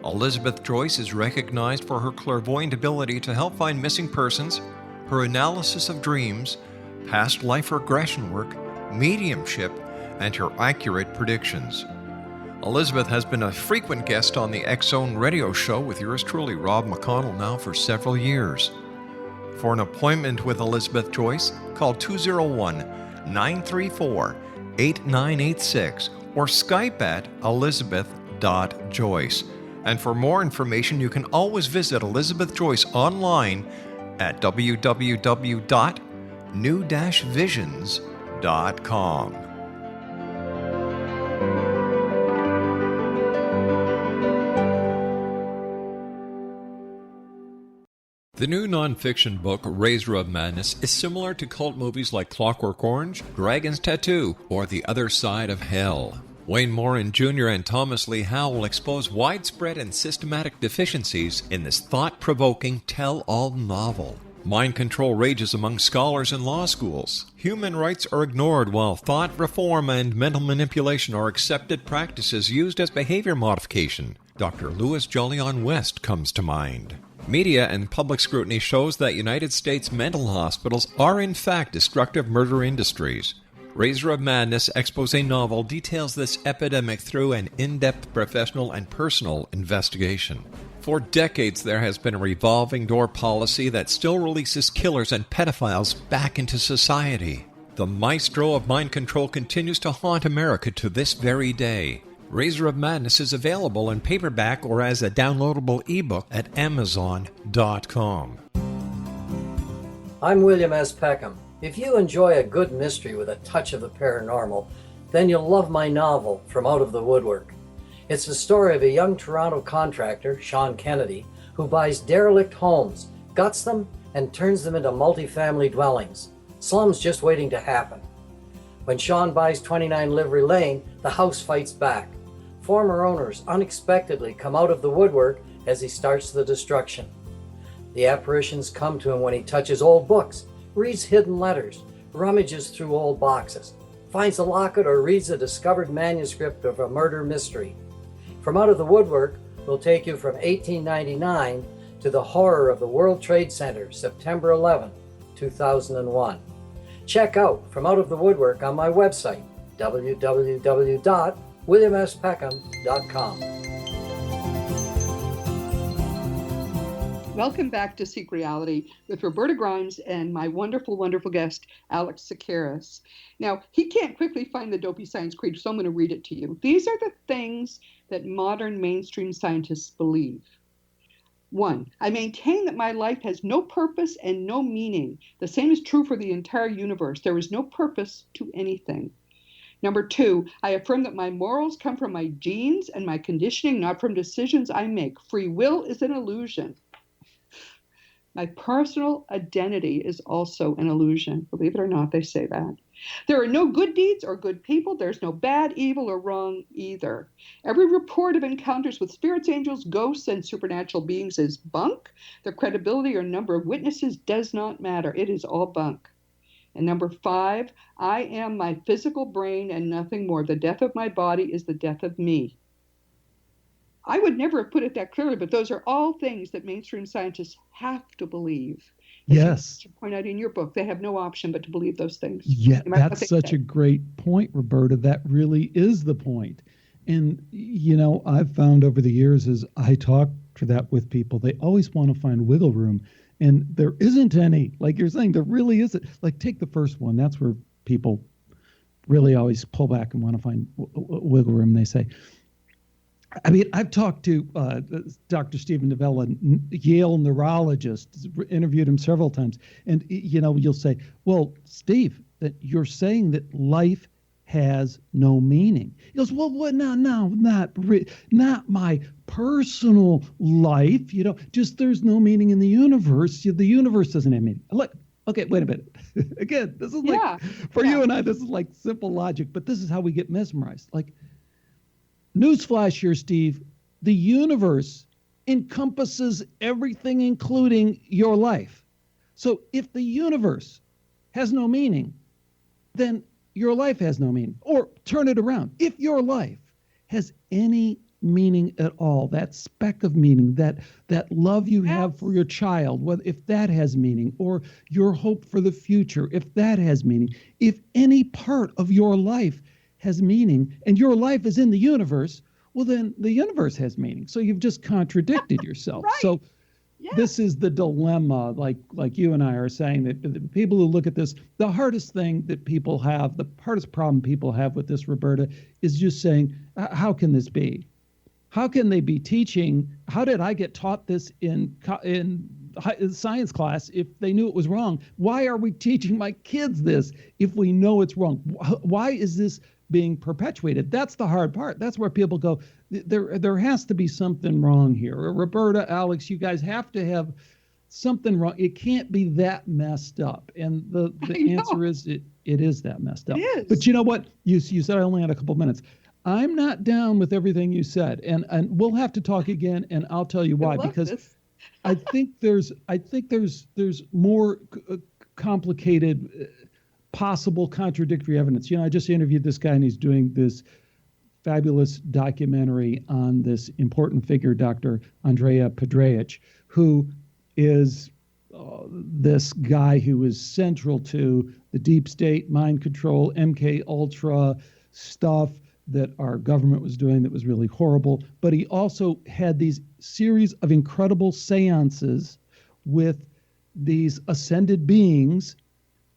Elizabeth Joyce is recognized for her clairvoyant ability to help find missing persons, her analysis of dreams, past life regression work, mediumship, and her accurate predictions. Elizabeth has been a frequent guest on the X-Zone radio show with yours truly, Rob McConnell, now for several years. For an appointment with Elizabeth Joyce, call 201-934-8986 or Skype at elizabeth.joyce. And for more information, you can always visit Elizabeth Joyce online at www.new-visions.com. The new nonfiction book, Razor of Madness, is similar to cult movies like Clockwork Orange, Dragon's Tattoo, or The Other Side of Hell. Wayne Morin Jr. and Thomas Lee Howe will expose widespread and systematic deficiencies in this thought-provoking tell-all novel. Mind control rages among scholars in law schools. Human rights are ignored while thought reform and mental manipulation are accepted practices used as behavior modification. Dr. Louis Jolyon West comes to mind. Media and public scrutiny shows that United States mental hospitals are in fact destructive murder industries. Razor of Madness expose novel details this epidemic through an in-depth professional and personal investigation. For decades there has been a revolving door policy that still releases killers and pedophiles back into society. The maestro of mind control continues to haunt America to this very day. Razor of Madness is available in paperback or as a downloadable ebook at Amazon.com. I'm William S. Peckham. If you enjoy a good mystery with a touch of the paranormal, then you'll love my novel, From Out of the Woodwork. It's the story of a young Toronto contractor, Sean Kennedy, who buys derelict homes, guts them, and turns them into multifamily dwellings. Slums just waiting to happen. When Sean buys 29 Livery Lane, the house fights back. Former owners unexpectedly come out of the woodwork as he starts the destruction. The apparitions come to him when he touches old books, reads hidden letters, rummages through old boxes, finds a locket, or reads a discovered manuscript of a murder mystery. From Out of the Woodwork will take you from 1899 to the horror of the World Trade Center, September 11, 2001. Check out From Out of the Woodwork on my website, www.williamspeckham.com. Welcome back to Seek Reality with Roberta Grimes and my wonderful, wonderful guest, Alex Tsakiris. Now, he can't quickly find the dopey science creed, so I'm going to read it to you. These are the things that modern mainstream scientists believe. 1, I maintain that my life has no purpose and no meaning. The same is true for the entire universe. There is no purpose to anything. Number 2, I affirm that my morals come from my genes and my conditioning, not from decisions I make. Free will is an illusion. My personal identity is also an illusion. Believe it or not, they say that. There are no good deeds or good people. There's no bad, evil, or wrong either. Every report of encounters with spirits, angels, ghosts, and supernatural beings is bunk. The credibility or number of witnesses does not matter. It is all bunk. And number 5, I am my physical brain and nothing more. The death of my body is the death of me. I would never have put it that clearly, but those are all things that mainstream scientists have to believe. Yes. You point out in your book, they have no option but to believe those things. Yeah, that's such a great point, Roberta. That really is the point. And, I've found over the years as I talk to that with people, they always want to find wiggle room. And there isn't any. Like you're saying, there really isn't. Like, take the first one. That's where people really always pull back and want to find wiggle room. They say, I've talked to Dr. Stephen Novella, Yale neurologist, interviewed him several times. And, you'll say, well, Steve, that you're saying that life has no meaning. He goes, well, what? No, not my personal life. Just there's no meaning in the universe. The universe doesn't have meaning. Look, okay, wait a minute. Again, this is like, you and I, this is like simple logic, but this is how we get mesmerized. Like, newsflash here, Steve, the universe encompasses everything, including your life. So if the universe has no meaning, then your life has no meaning. Or turn it around. If your life has any meaning at all, that speck of meaning, that love you have for your child, if that has meaning, or your hope for the future, if that has meaning, if any part of your life has meaning and your life is in the universe, well, then the universe has meaning. So you've just contradicted yourself. Right. So this is the dilemma, like you and I are saying, that the people who look at this, the hardest thing that people have, the hardest problem people have with this, Roberta, is just saying, how can this be? How can they be teaching? How did I get taught this in science class if they knew it was wrong? Why are we teaching my kids this if we know it's wrong? Why is this being perpetuated? That's the hard part. That's where people go, there has to be something wrong here. Roberta, Alex, you guys have to have something wrong. It can't be that messed up. And the answer is it is that messed up. It is. But you know what? You said I only had a couple minutes. I'm not down with everything you said. And we'll have to talk again, and I'll tell you why. Because I think there's more complicated possible contradictory evidence. I just interviewed this guy, and he's doing this fabulous documentary on this important figure, Dr. Andrea Pedraich, who is this guy who is central to the deep state, mind control, MK Ultra stuff that our government was doing that was really horrible. But he also had these series of incredible seances with these ascended beings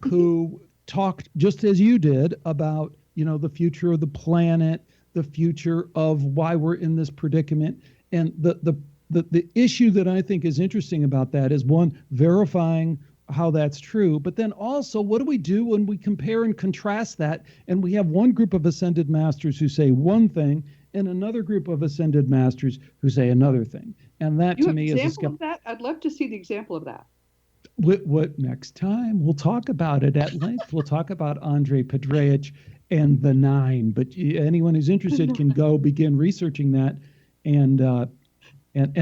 who talked, just as you did, about, the future of the planet, the future of why we're in this predicament. And the issue that I think is interesting about that is, one, verifying how that's true. But then also, what do we do when we compare and contrast that? And we have one group of ascended masters who say one thing and another group of ascended masters who say another thing. And that You to have me an is example of that? I'd love to see the example of that. What next time? We'll talk about it at length. We'll talk about Andrej Petrejc and the Nine. But anyone who's interested can go begin researching that. And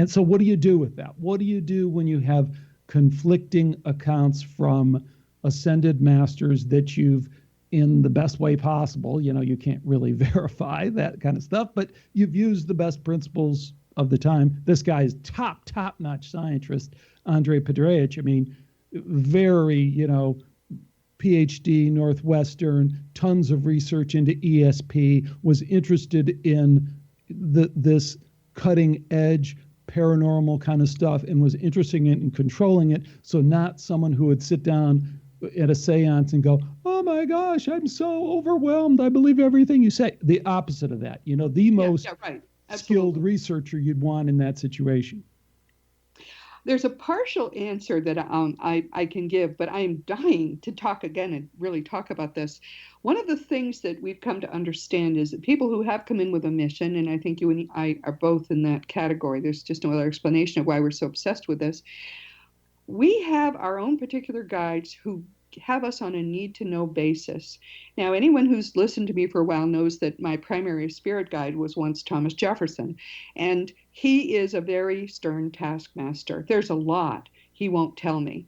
so what do you do with that? What do you do when you have conflicting accounts from ascended masters that you've, in the best way possible, you can't really verify that kind of stuff, but you've used the best principles of the time. This guy is top-notch scientist, Andrej Petrejc. I mean, very, PhD, Northwestern, tons of research into ESP, was interested in this cutting edge paranormal kind of stuff and was interested in controlling it. So not someone who would sit down at a seance and go, oh my gosh, I'm so overwhelmed, I believe everything you say. The opposite of that, the most right. skilled researcher you'd want in that situation. There's a partial answer that I can give, but I am dying to talk again and really talk about this. One of the things that we've come to understand is that people who have come in with a mission, and I think you and I are both in that category, there's just no other explanation of why we're so obsessed with this. We have our own particular guides who have us on a need-to-know basis. Now, anyone who's listened to me for a while knows that my primary spirit guide was once Thomas Jefferson, and he is a very stern taskmaster. There's a lot he won't tell me.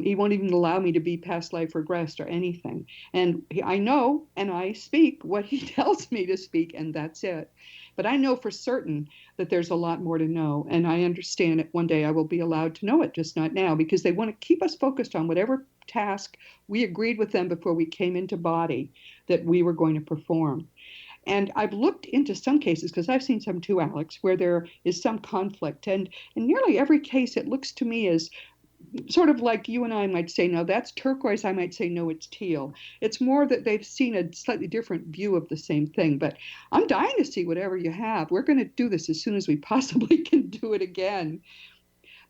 He won't even allow me to be past life regressed or anything. And I know, and I speak what he tells me to speak, and that's it. But I know for certain that there's a lot more to know, and I understand that one day I will be allowed to know it, just not now, because they want to keep us focused on whatever task we agreed with them before we came into body that we were going to perform. And I've looked into some cases, because I've seen some too, Alex, where there is some conflict. And in nearly every case, it looks to me as sort of like you and I might say, no, that's turquoise. I might say, no, it's teal. It's more that they've seen a slightly different view of the same thing. But I'm dying to see whatever you have. We're going to do this as soon as we possibly can do it again.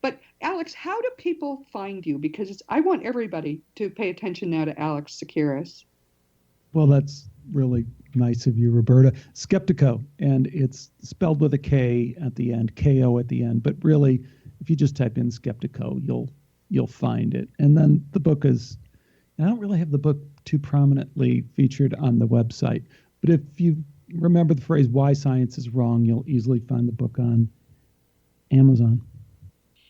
But Alex, how do people find you? Because I want everybody to pay attention now to Alex Tsakiris. Well, that's really nice of you, Roberta. Skeptico, and it's spelled with a K at the end, K-O at the end. But really, if you just type in Skeptico, you'll find it. And then the book is, I don't really have the book too prominently featured on the website, but if you remember the phrase "Why Science is Wrong," you'll easily find the book on Amazon.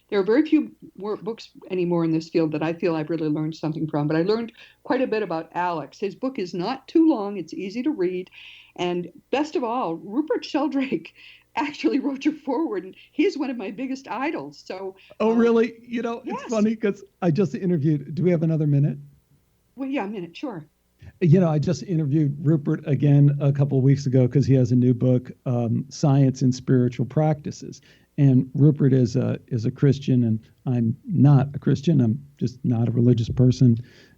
There are very few books anymore in this field that I feel I've really learned something from, but I learned quite a bit about Alex. His book is not too long. It's easy to read. And best of all, Rupert Sheldrake actually wrote your foreword, and he's one of my biggest idols. So, really? Yes. It's funny because I just interviewed, do we have another minute? Well, yeah, a minute, sure. I just interviewed Rupert again a couple of weeks ago because he has a new book, Science and Spiritual Practices. And Rupert is a Christian, and I'm not a Christian. I'm just not a religious person.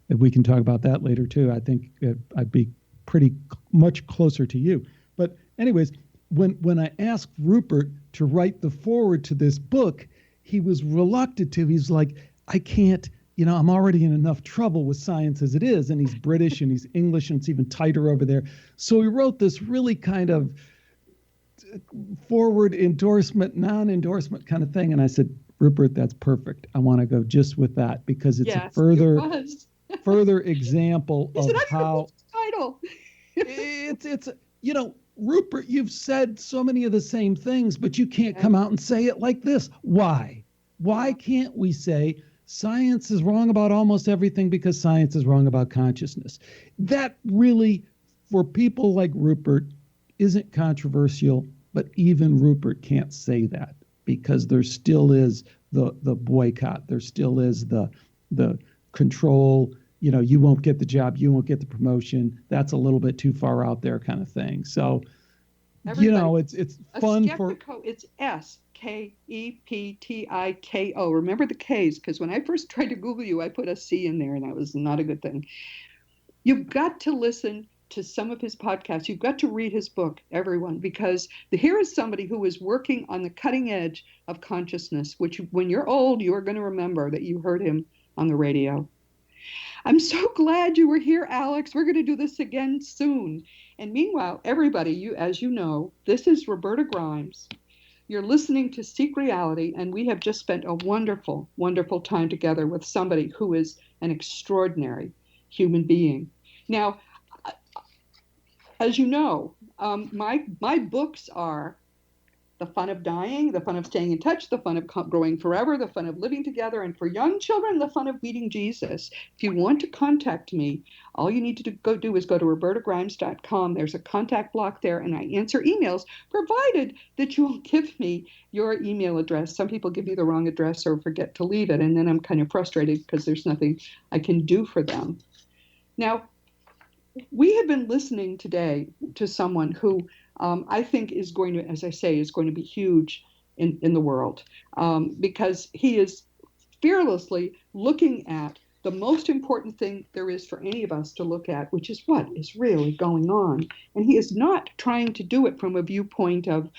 We can talk about that later too. I think I'd be pretty much closer to you. But anyways, when I asked Rupert to write the foreword to this book, he was reluctant to. He's like, I can't. I'm already in enough trouble with science as it is. And he's British and he's English, and it's even tighter over there. So he wrote this really kind of forward endorsement, non-endorsement kind of thing. And I said, Rupert, that's perfect. I want to go just with that because it's a further example of how title. it's Rupert, you've said so many of the same things, but you can't come out and say it like this. Why? Why can't we say science is wrong about almost everything because science is wrong about consciousness? That really, for people like Rupert, isn't controversial, but even Rupert can't say that because there still is the boycott. There still is the control. You won't get the job, you won't get the promotion. That's a little bit too far out there kind of thing. So, it's fun for. It's SKEPTIKO. Remember the K's, because when I first tried to Google you, I put a C in there, and that was not a good thing. You've got to listen to some of his podcasts. You've got to read his book, everyone, because here is somebody who is working on the cutting edge of consciousness, which when you're old, you are going to remember that you heard him on the radio. I'm so glad you were here, Alex. We're going to do this again soon. And meanwhile, everybody, as you know, this is Roberta Grimes. You're listening to Seek Reality, and we have just spent a wonderful, wonderful time together with somebody who is an extraordinary human being. Now, as you know, my books are The Fun of Dying, The Fun of Staying in Touch, The Fun of Growing Forever, The Fun of Living Together, and for young children, The Fun of Meeting Jesus. If you want to contact me, all you need to go to robertagrimes.com. There's a contact block there, and I answer emails, provided that you'll give me your email address. Some people give me the wrong address or forget to leave it, and then I'm kind of frustrated because there's nothing I can do for them. Now, we have been listening today to someone who I think is going to, as I say, is going to be huge in the world because he is fearlessly looking at the most important thing there is for any of us to look at, which is what is really going on. And he is not trying to do it from a viewpoint of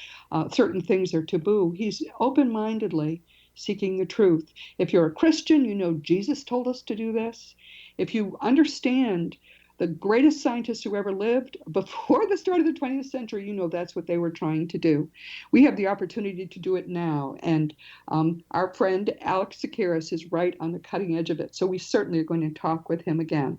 certain things are taboo. He's open-mindedly seeking the truth. If you're a Christian, you know Jesus told us to do this. If you understand the greatest scientists who ever lived before the start of the 20th century, you know that's what they were trying to do. We have the opportunity to do it now, and our friend Alex Tsakiris is right on the cutting edge of it, so we certainly are going to talk with him again.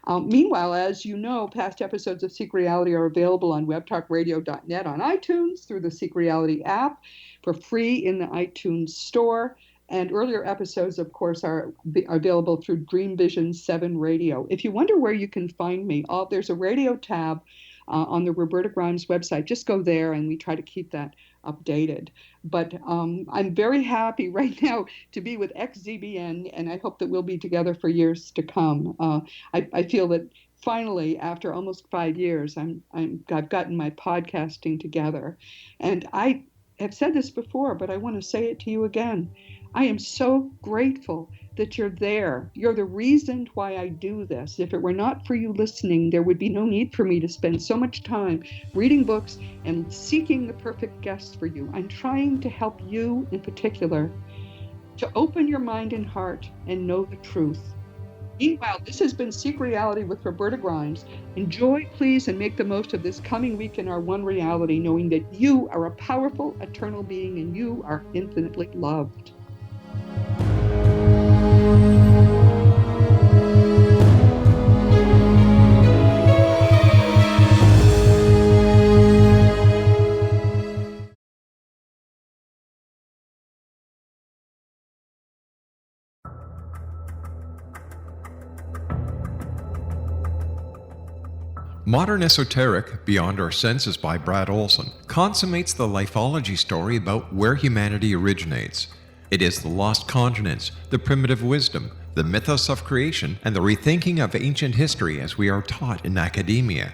Meanwhile, as you know, past episodes of Seek Reality are available on webtalkradio.net, on iTunes, through the Seek Reality app, for free in the iTunes store. And earlier episodes, of course, are available through Dream Vision 7 Radio. If you wonder where you can find me, there's a radio tab on the Roberta Grimes website. Just go there, and we try to keep that updated. But I'm very happy right now to be with XZBN, and I hope that we'll be together for years to come. I feel that finally, after almost 5 years, I've gotten my podcasting together. And I have said this before, but I want to say it to you again. I am so grateful that you're there. You're the reason why I do this. If it were not for you listening, there would be no need for me to spend so much time reading books and seeking the perfect guests for you. I'm trying to help you in particular to open your mind and heart and know the truth. Meanwhile, this has been Seek Reality with Roberta Grimes. Enjoy, please, and make the most of this coming week in our one reality, knowing that you are a powerful, eternal being and you are infinitely loved. Modern Esoteric, Beyond Our Senses by Brad Olson, consummates the lifology story about where humanity originates. It is the lost continents, the primitive wisdom, the mythos of creation, and the rethinking of ancient history as we are taught in academia.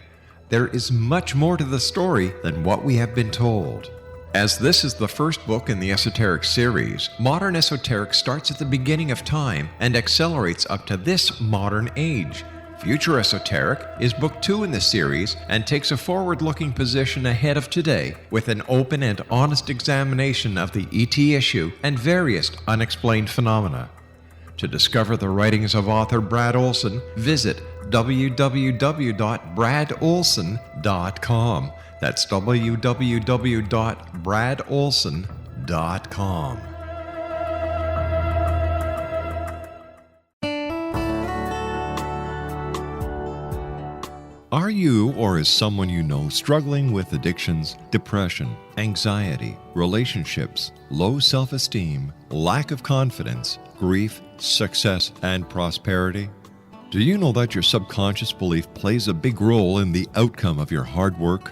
There is much more to the story than what we have been told. As this is the first book in the Esoteric series, Modern Esoteric starts at the beginning of time and accelerates up to this modern age. Future Esoteric is book 2 in the series and takes a forward-looking position ahead of today with an open and honest examination of the ET issue and various unexplained phenomena. To discover the writings of author Brad Olson, visit www.bradolson.com. That's www.bradolson.com. Are you or is someone you know struggling with addictions, depression, anxiety, relationships, low self-esteem, lack of confidence, grief, success, and prosperity? Do you know that your subconscious belief plays a big role in the outcome of your hard work?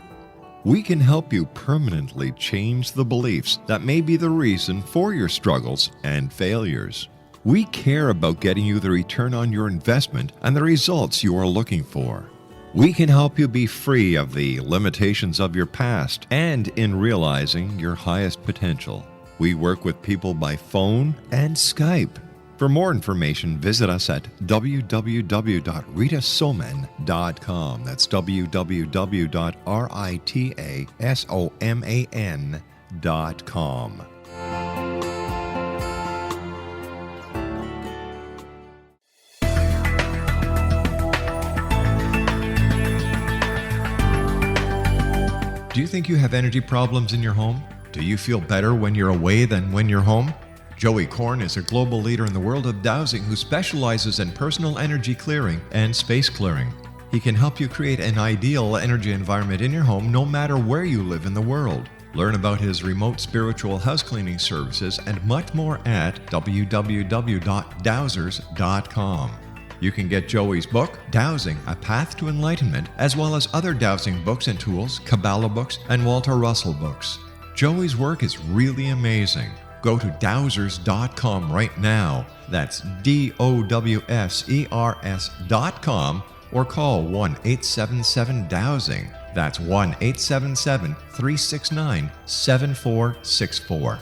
We can help you permanently change the beliefs that may be the reason for your struggles and failures. We care about getting you the return on your investment and the results you are looking for. We can help you be free of the limitations of your past and in realizing your highest potential. We work with people by phone and Skype. For more information, visit us at www.ritasoman.com. That's www.ritasoman.com. Do you think you have energy problems in your home? Do you feel better when you're away than when you're home? Joey Korn is a global leader in the world of dowsing who specializes in personal energy clearing and space clearing. He can help you create an ideal energy environment in your home no matter where you live in the world. Learn about his remote spiritual house cleaning services and much more at www.dowsers.com. You can get Joey's book, Dowsing, A Path to Enlightenment, as well as other dowsing books and tools, Kabbalah books, and Walter Russell books. Joey's work is really amazing. Go to dowsers.com right now. That's DOWSERS.com or call 1-877-DOWSING. That's 1-877-369-7464.